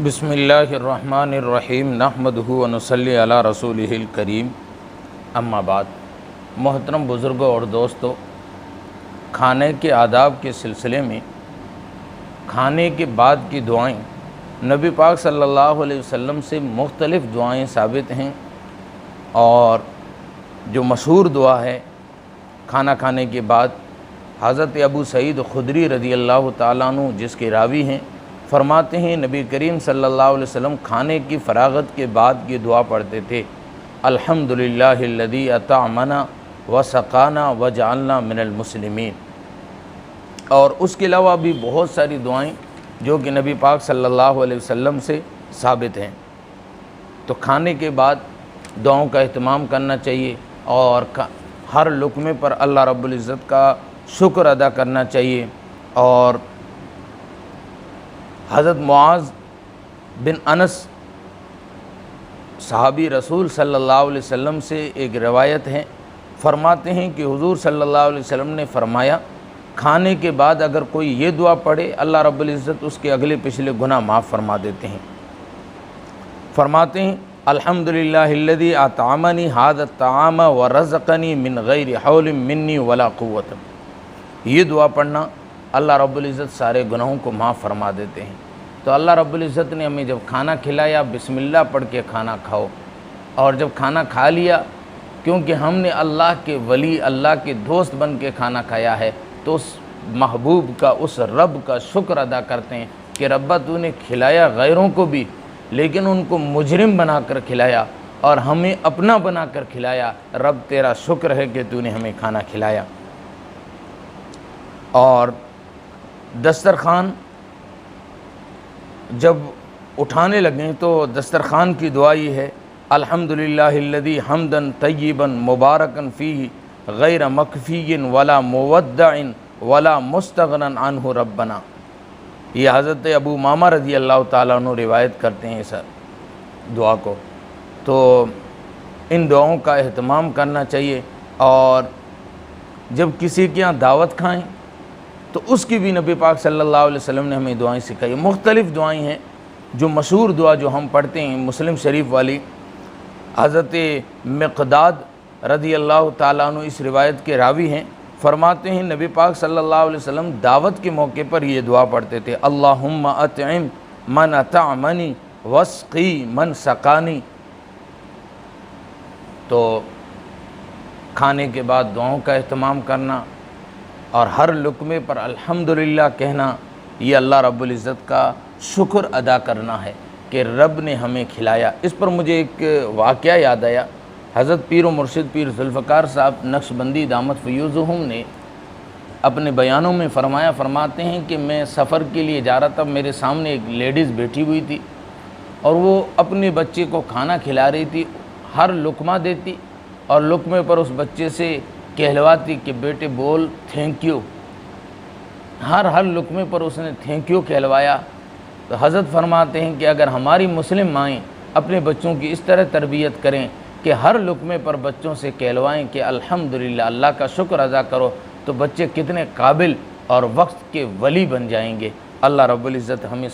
بسم اللہ الرحمن الرحیم نحمدہ و نصلی علی رسولہ الکریم اما بعد۔ محترم بزرگوں اور دوستو، کھانے کے آداب کے سلسلے میں کھانے کے بعد کی دعائیں نبی پاک صلی اللہ علیہ وسلم سے مختلف دعائیں ثابت ہیں، اور جو مشہور دعا ہے کھانا کھانے کے بعد، حضرت ابو سعید خدری رضی اللہ تعالیٰ عنہ جس کے راوی ہیں، فرماتے ہیں نبی کریم صلی اللہ علیہ وسلم کھانے کی فراغت کے بعد یہ دعا پڑھتے تھے: الحمدللہ الذی اطعمنا وسقانا وجعلنا من المسلمین۔ اور اس کے علاوہ بھی بہت ساری دعائیں جو کہ نبی پاک صلی اللہ علیہ وسلم سے ثابت ہیں۔ تو کھانے کے بعد دعاؤں کا اہتمام کرنا چاہیے، اور ہر لقمے پر اللہ رب العزت کا شکر ادا کرنا چاہیے۔ اور حضرت معاذ بن انس صحابی رسول صلی اللہ علیہ وسلم سے ایک روایت ہے، فرماتے ہیں کہ حضور صلی اللہ علیہ وسلم نے فرمایا، کھانے کے بعد اگر کوئی یہ دعا پڑھے اللہ رب العزت اس کے اگلے پچھلے گناہ معاف فرما دیتے ہیں۔ فرماتے ہیں: الحمدللہ الذی اطعمنی ھذا الطعام ورزقنی من غیر حول منی ولا قوت۔ یہ دعا پڑھنا اللہ رب العزت سارے گناہوں کو معاف فرما دیتے ہیں۔ تو اللہ رب العزت نے ہمیں جب کھانا کھلایا، بسم اللہ پڑھ کے کھانا کھاؤ، اور جب کھانا کھا لیا، کیونکہ ہم نے اللہ کے ولی، اللہ کے دوست بن کے کھانا کھایا ہے، تو اس محبوب کا، اس رب کا شکر ادا کرتے ہیں کہ ربا تو نے کھلایا غیروں کو بھی، لیکن ان کو مجرم بنا کر کھلایا اور ہمیں اپنا بنا کر کھلایا۔ رب تیرا شکر ہے کہ تو نے ہمیں کھانا کھلایا۔ اور دسترخوان جب اٹھانے لگیں تو دسترخوان کی دعا یہ ہے: الحمدللہ الذی حمدا طیبا مبارکا فیہ غیر مکفی ولا مودع ولا مستغنی عنہ ربنا۔ یہ حضرت ابو امامہ رضی اللہ تعالیٰ عنہ روایت کرتے ہیں اس دعا کو۔ تو ان دعاؤں کا اہتمام کرنا چاہیے، اور جب کسی کے یہاں دعوت کھائیں تو اس کی بھی نبی پاک صلی اللہ علیہ وسلم نے ہمیں دعائیں سکھائی۔ مختلف دعائیں ہیں، جو مشہور دعا جو ہم پڑھتے ہیں مسلم شریف والی، حضرت مقداد رضی اللہ تعالیٰ عنہ اس روایت کے راوی ہیں، فرماتے ہیں نبی پاک صلی اللہ علیہ وسلم دعوت کے موقع پر یہ دعا پڑھتے تھے: اللہم اطعم من اطعمنی واسقی من سقانی۔ تو کھانے کے بعد دعاؤں کا اہتمام کرنا اور ہر لقمے پر الحمدللہ کہنا، یہ اللہ رب العزت کا شکر ادا کرنا ہے کہ رب نے ہمیں کھلایا۔ اس پر مجھے ایک واقعہ یاد آیا۔ حضرت پیر و مرشد پیر ذوالفقار صاحب نقشبندی دامت فیوزہم نے اپنے بیانوں میں فرماتے ہیں کہ میں سفر کے لیے جا رہا تھا، میرے سامنے ایک لیڈیز بیٹھی ہوئی تھی، اور وہ اپنے بچے کو کھانا کھلا رہی تھی۔ ہر لقمہ دیتی اور لقمے پر اس بچے سے کہلواتی کہ بیٹے بول تھینک یو۔ ہر لقمے پر اس نے تھینک یو کہلوایا۔ تو حضرت فرماتے ہیں کہ اگر ہماری مسلم مائیں اپنے بچوں کی اس طرح تربیت کریں کہ ہر لقمے پر بچوں سے کہلوائیں کہ الحمدللہ، اللہ کا شکر ادا کرو، تو بچے کتنے قابل اور وقت کے ولی بن جائیں گے۔ اللہ رب العزت ہمیں